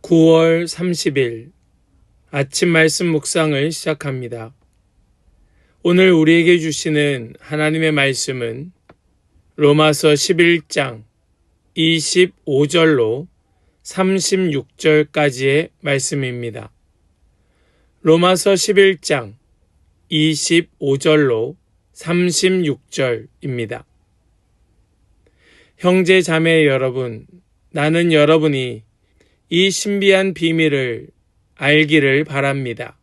9월 30일 아침 말씀 묵상을 시작합니다. 오늘 우리에게 주시는 하나님의 말씀은 로마서 11장 25절로 36절까지의 말씀입니다. 로마서 11장 25절로 36절입니다. 형제 자매 여러분, 나는 여러분이 이 신비한 비밀을 알기를 바랍니다.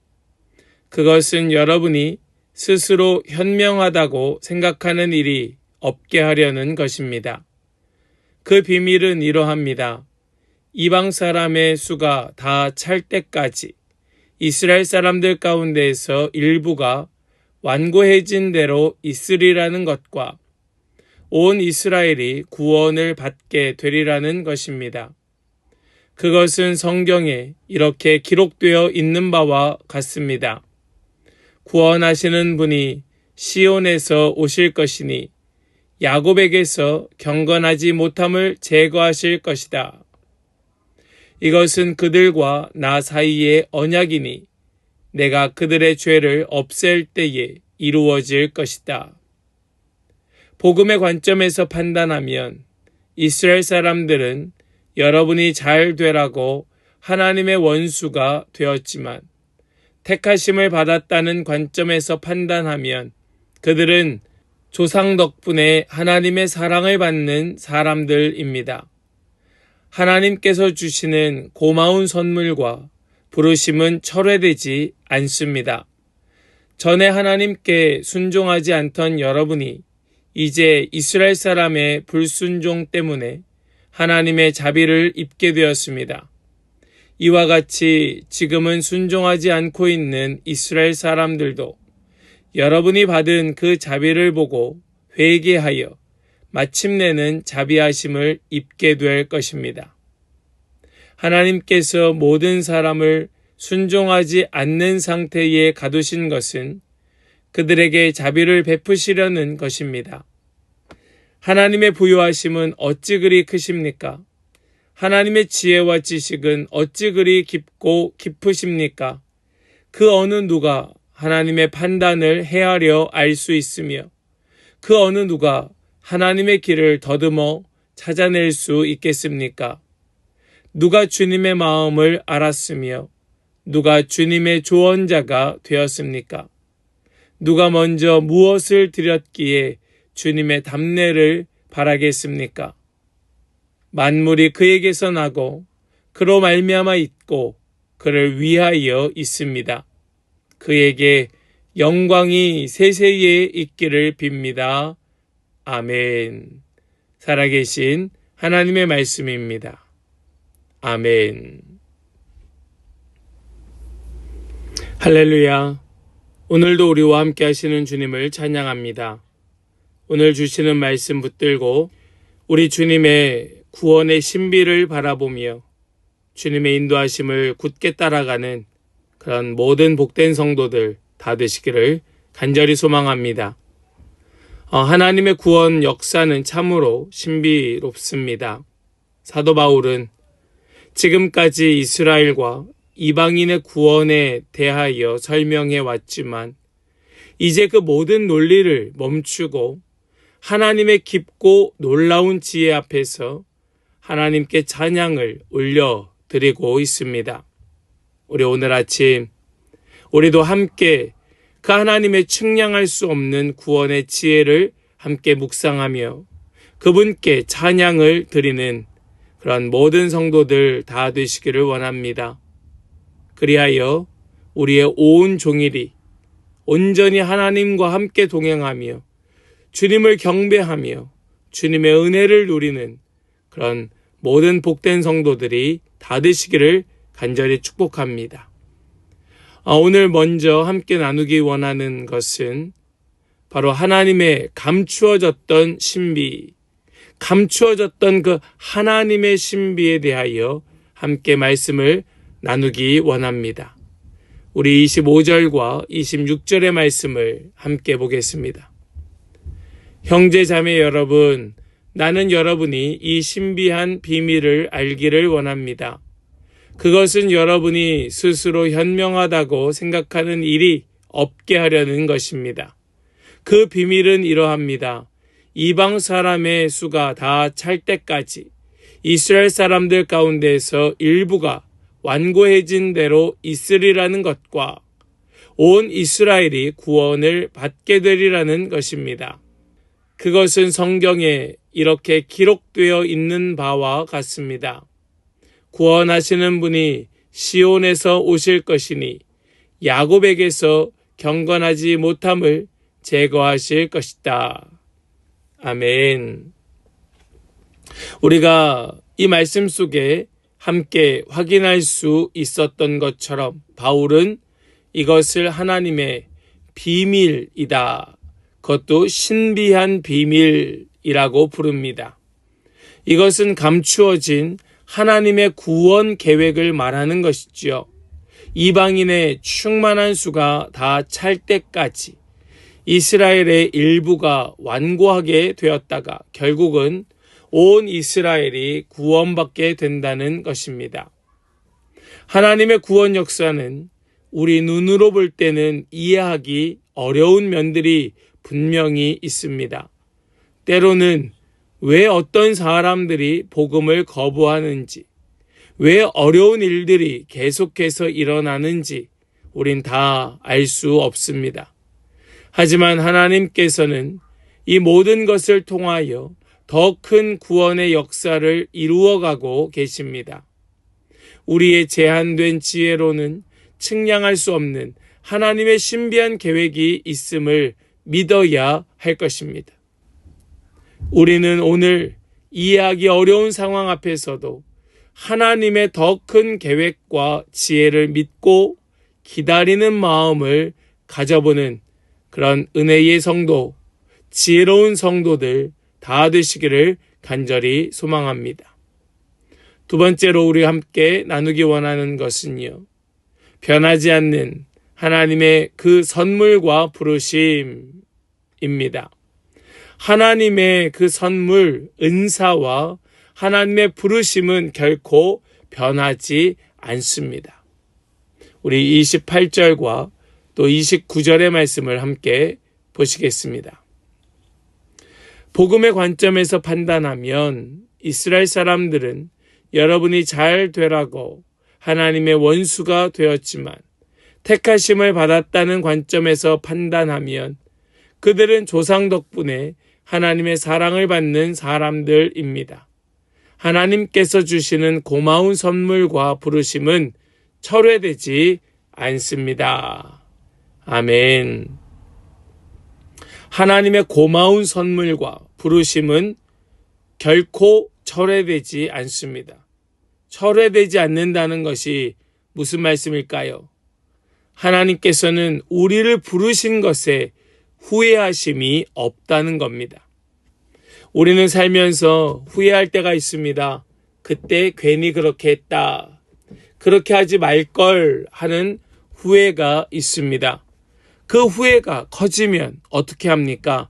그것은 여러분이 스스로 현명하다고 생각하는 일이 없게 하려는 것입니다. 그 비밀은 이러합니다. 이방 사람의 수가 다 찰 때까지 이스라엘 사람들 가운데에서 일부가 완고해진 대로 있으리라는 것과 온 이스라엘이 구원을 받게 되리라는 것입니다. 그것은 성경에 이렇게 기록되어 있는 바와 같습니다. 구원하시는 분이 시온에서 오실 것이니 야곱에게서 경건하지 못함을 제거하실 것이다. 이것은 그들과 나 사이의 언약이니 내가 그들의 죄를 없앨 때에 이루어질 것이다. 복음의 관점에서 판단하면 이스라엘 사람들은 여러분이 잘 되라고 하나님의 원수가 되었지만 택하심을 받았다는 관점에서 판단하면 그들은 조상 덕분에 하나님의 사랑을 받는 사람들입니다. 하나님께서 주시는 고마운 선물과 부르심은 철회되지 않습니다. 전에 하나님께 순종하지 않던 여러분이 이제 이스라엘 사람의 불순종 때문에 하나님의 자비를 입게 되었습니다. 이와 같이 지금은 순종하지 않고 있는 이스라엘 사람들도 여러분이 받은 그 자비를 보고 회개하여 마침내는 자비하심을 입게 될 것입니다. 하나님께서 모든 사람을 순종하지 않는 상태에 가두신 것은 그들에게 자비를 베푸시려는 것입니다. 하나님의 부요하심은 어찌 그리 크십니까? 하나님의 지혜와 지식은 어찌 그리 깊고 깊으십니까? 그 어느 누가 하나님의 판단을 헤아려 알 수 있으며 그 어느 누가 하나님의 길을 더듬어 찾아낼 수 있겠습니까? 누가 주님의 마음을 알았으며 누가 주님의 조언자가 되었습니까? 누가 먼저 무엇을 드렸기에 주님의 답례를 바라겠습니까? 만물이 그에게서 나고 그로 말미암아 있고 그를 위하여 있습니다. 그에게 영광이 세세에 있기를 빕니다. 아멘. 살아계신 하나님의 말씀입니다. 아멘. 할렐루야. 오늘도 우리와 함께 하시는 주님을 찬양합니다. 오늘 주시는 말씀 붙들고 우리 주님의 구원의 신비를 바라보며 주님의 인도하심을 굳게 따라가는 그런 모든 복된 성도들 다 되시기를 간절히 소망합니다. 하나님의 구원 역사는 참으로 신비롭습니다. 사도 바울은 지금까지 이스라엘과 이방인의 구원에 대하여 설명해 왔지만 이제 그 모든 논리를 멈추고 하나님의 깊고 놀라운 지혜 앞에서 하나님께 찬양을 올려드리고 있습니다. 우리 오늘 아침 우리도 함께 그 하나님의 측량할 수 없는 구원의 지혜를 함께 묵상하며 그분께 찬양을 드리는 그런 모든 성도들 다 되시기를 원합니다. 그리하여 우리의 온 종일이 온전히 하나님과 함께 동행하며 주님을 경배하며 주님의 은혜를 누리는 그런 모든 복된 성도들이 다 되시기를 간절히 축복합니다. 오늘 먼저 함께 나누기 원하는 것은 바로 하나님의 감추어졌던 신비, 감추어졌던 그 하나님의 신비에 대하여 함께 말씀을 나누기 원합니다. 우리 25절과 26절의 말씀을 함께 보겠습니다. 형제 자매 여러분, 나는 여러분이 이 신비한 비밀을 알기를 원합니다. 그것은 여러분이 스스로 현명하다고 생각하는 일이 없게 하려는 것입니다. 그 비밀은 이러합니다. 이방 사람의 수가 다 찰 때까지 이스라엘 사람들 가운데서 일부가 완고해진 대로 있으리라는 것과 온 이스라엘이 구원을 받게 되리라는 것입니다. 그것은 성경에 이렇게 기록되어 있는 바와 같습니다. 구원하시는 분이 시온에서 오실 것이니 야곱에게서 경건하지 못함을 제거하실 것이다. 아멘. 우리가 이 말씀 속에 함께 확인할 수 있었던 것처럼 바울은 이것을 하나님의 비밀이다. 그것도 신비한 비밀이라고 부릅니다. 이것은 감추어진 하나님의 구원 계획을 말하는 것이지요. 이방인의 충만한 수가 다 찰 때까지 이스라엘의 일부가 완고하게 되었다가 결국은 온 이스라엘이 구원받게 된다는 것입니다. 하나님의 구원 역사는 우리 눈으로 볼 때는 이해하기 어려운 면들이 분명히 있습니다. 때로는 왜 어떤 사람들이 복음을 거부하는지, 왜 어려운 일들이 계속해서 일어나는지 우린 다 알 수 없습니다. 하지만 하나님께서는 이 모든 것을 통하여 더 큰 구원의 역사를 이루어가고 계십니다. 우리의 제한된 지혜로는 측량할 수 없는 하나님의 신비한 계획이 있음을 믿어야 할 것입니다. 우리는 오늘 이해하기 어려운 상황 앞에서도 하나님의 더 큰 계획과 지혜를 믿고 기다리는 마음을 가져보는 그런 은혜의 성도, 지혜로운 성도들 다 되시기를 간절히 소망합니다. 두 번째로 우리 함께 나누기 원하는 것은요, 변하지 않는 하나님의 그 선물과 부르심입니다. 하나님의 그 선물, 은사와 하나님의 부르심은 결코 변하지 않습니다. 우리 28절과 또 29절의 말씀을 함께 보시겠습니다. 복음의 관점에서 판단하면 이스라엘 사람들은 여러분이 잘 되라고 하나님의 원수가 되었지만 택하심을 받았다는 관점에서 판단하면 그들은 조상 덕분에 하나님의 사랑을 받는 사람들입니다. 하나님께서 주시는 고마운 선물과 부르심은 철회되지 않습니다. 아멘. 하나님의 고마운 선물과 부르심은 결코 철회되지 않습니다. 철회되지 않는다는 것이 무슨 말씀일까요? 하나님께서는 우리를 부르신 것에 후회하심이 없다는 겁니다. 우리는 살면서 후회할 때가 있습니다. 그때 괜히 그렇게 했다. 그렇게 하지 말걸 하는 후회가 있습니다. 그 후회가 커지면 어떻게 합니까?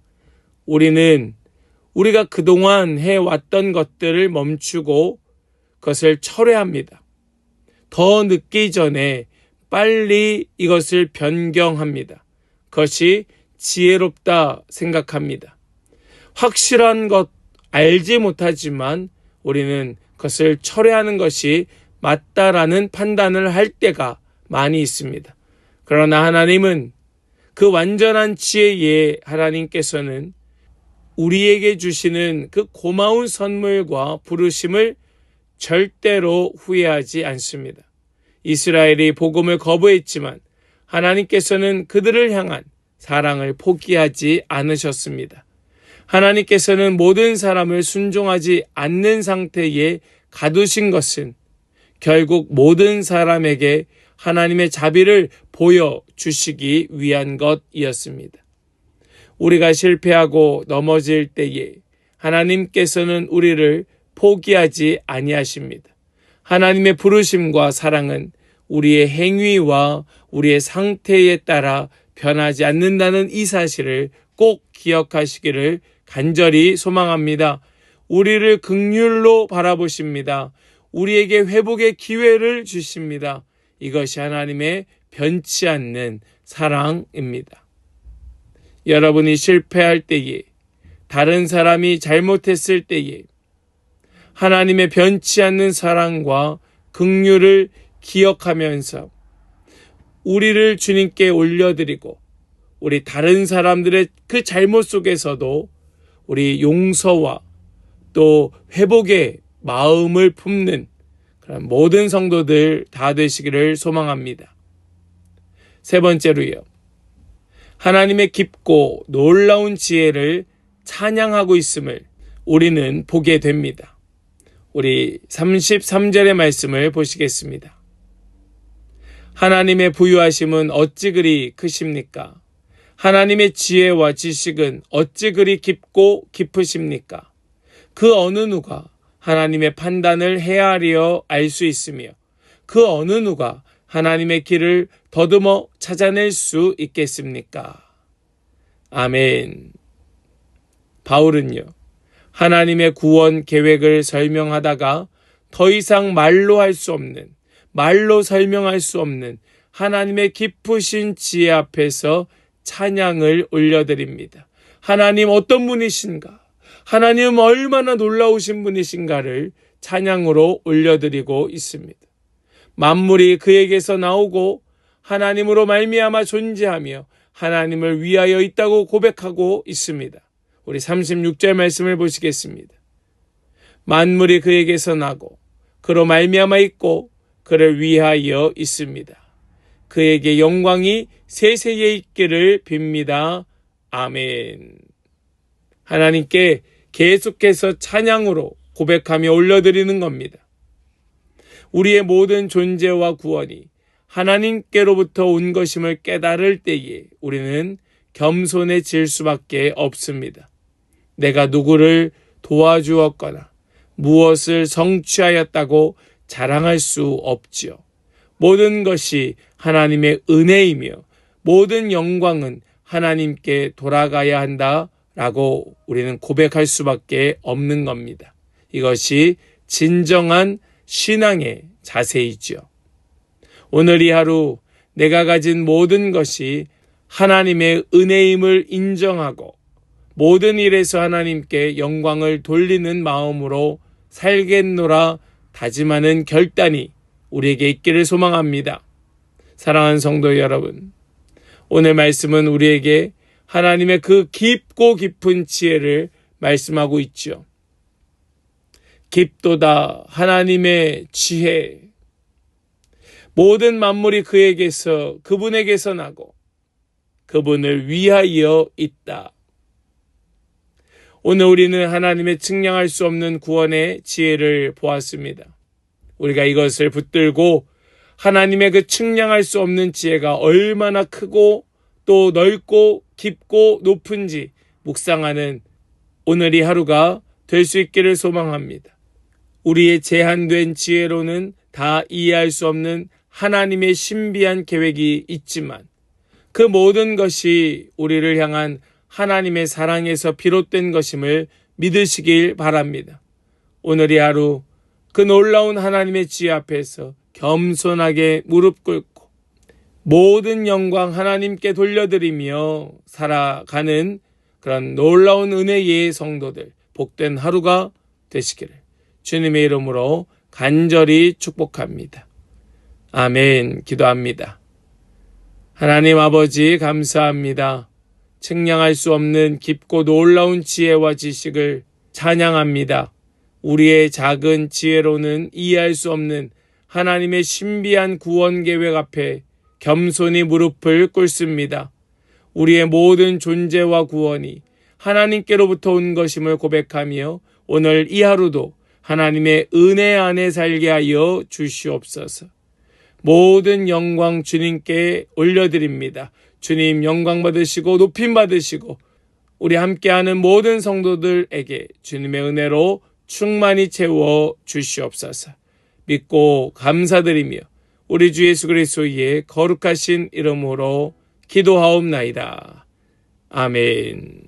우리가 그동안 해왔던 것들을 멈추고 그것을 철회합니다. 더 늦기 전에 빨리 이것을 변경합니다. 그것이 지혜롭다 생각합니다. 확실한 것 알지 못하지만 우리는 그것을 철회하는 것이 맞다라는 판단을 할 때가 많이 있습니다. 그러나 하나님은 그 완전한 지혜에 하나님께서는 우리에게 주시는 그 고마운 선물과 부르심을 절대로 후회하지 않습니다. 이스라엘이 복음을 거부했지만 하나님께서는 그들을 향한 사랑을 포기하지 않으셨습니다. 하나님께서는 모든 사람을 순종하지 않는 상태에 가두신 것은 결국 모든 사람에게 하나님의 자비를 보여주시기 위한 것이었습니다. 우리가 실패하고 넘어질 때에 하나님께서는 우리를 포기하지 아니하십니다. 하나님의 부르심과 사랑은 우리의 행위와 우리의 상태에 따라 변하지 않는다는 이 사실을 꼭 기억하시기를 간절히 소망합니다. 우리를 긍휼로 바라보십니다. 우리에게 회복의 기회를 주십니다. 이것이 하나님의 변치 않는 사랑입니다. 여러분이 실패할 때에, 다른 사람이 잘못했을 때에 하나님의 변치 않는 사랑과 긍휼을 기억하면서 우리를 주님께 올려드리고 우리 다른 사람들의 그 잘못 속에서도 우리 용서와 또 회복의 마음을 품는 그런 모든 성도들 다 되시기를 소망합니다. 세 번째로요. 하나님의 깊고 놀라운 지혜를 찬양하고 있음을 우리는 보게 됩니다. 우리 33절의 말씀을 보시겠습니다. 하나님의 부유하심은 어찌 그리 크십니까? 하나님의 지혜와 지식은 어찌 그리 깊고 깊으십니까? 그 어느 누가 하나님의 판단을 헤아려 알 수 있으며 그 어느 누가 하나님의 길을 더듬어 찾아낼 수 있겠습니까? 아멘. 바울은요, 하나님의 구원 계획을 설명하다가 더 이상 말로 할 수 없는, 말로 설명할 수 없는 하나님의 깊으신 지혜 앞에서 찬양을 올려드립니다. 하나님 어떤 분이신가? 하나님 얼마나 놀라우신 분이신가를 찬양으로 올려드리고 있습니다. 만물이 그에게서 나오고 하나님으로 말미암아 존재하며 하나님을 위하여 있다고 고백하고 있습니다. 우리 36절 말씀을 보시겠습니다. 만물이 그에게서 나고 그로 말미암아 있고 그를 위하여 있습니다. 그에게 영광이 세세에 있기를 빕니다. 아멘. 하나님께 계속해서 찬양으로 고백하며 올려드리는 겁니다. 우리의 모든 존재와 구원이 하나님께로부터 온 것임을 깨달을 때에 우리는 겸손해질 수밖에 없습니다. 내가 누구를 도와주었거나 무엇을 성취하였다고 자랑할 수 없지요. 모든 것이 하나님의 은혜이며 모든 영광은 하나님께 돌아가야 한다라고 우리는 고백할 수밖에 없는 겁니다. 이것이 진정한 신앙의 자세이죠. 오늘 이 하루 내가 가진 모든 것이 하나님의 은혜임을 인정하고 모든 일에서 하나님께 영광을 돌리는 마음으로 살겠노라 다짐하는 결단이 우리에게 있기를 소망합니다. 사랑하는 성도 여러분, 오늘 말씀은 우리에게 하나님의 그 깊고 깊은 지혜를 말씀하고 있죠. 깊도다 하나님의 지혜. 모든 만물이 그분에게서 나고 그분을 위하여 있다. 오늘 우리는 하나님의 측량할 수 없는 구원의 지혜를 보았습니다. 우리가 이것을 붙들고 하나님의 그 측량할 수 없는 지혜가 얼마나 크고 또 넓고 깊고 높은지 묵상하는 오늘 이 하루가 될 수 있기를 소망합니다. 우리의 제한된 지혜로는 다 이해할 수 없는 하나님의 신비한 계획이 있지만 그 모든 것이 우리를 향한 하나님의 사랑에서 비롯된 것임을 믿으시길 바랍니다. 오늘 이 하루 그 놀라운 하나님의 지혜 앞에서 겸손하게 무릎 꿇고 모든 영광 하나님께 돌려드리며 살아가는 그런 놀라운 은혜의 성도들, 복된 하루가 되시기를 주님의 이름으로 간절히 축복합니다. 아멘. 기도합니다. 하나님 아버지 감사합니다. 측량할 수 없는 깊고 놀라운 지혜와 지식을 찬양합니다. 우리의 작은 지혜로는 이해할 수 없는 하나님의 신비한 구원 계획 앞에 겸손히 무릎을 꿇습니다. 우리의 모든 존재와 구원이 하나님께로부터 온 것임을 고백하며 오늘 이 하루도 하나님의 은혜 안에 살게 하여 주시옵소서. 모든 영광 주님께 올려드립니다. 주님 영광 받으시고 높임 받으시고 우리 함께하는 모든 성도들에게 주님의 은혜로 충만히 채워 주시옵소서. 믿고 감사드리며 우리 주 예수 그리스도의 거룩하신 이름으로 기도하옵나이다. 아멘.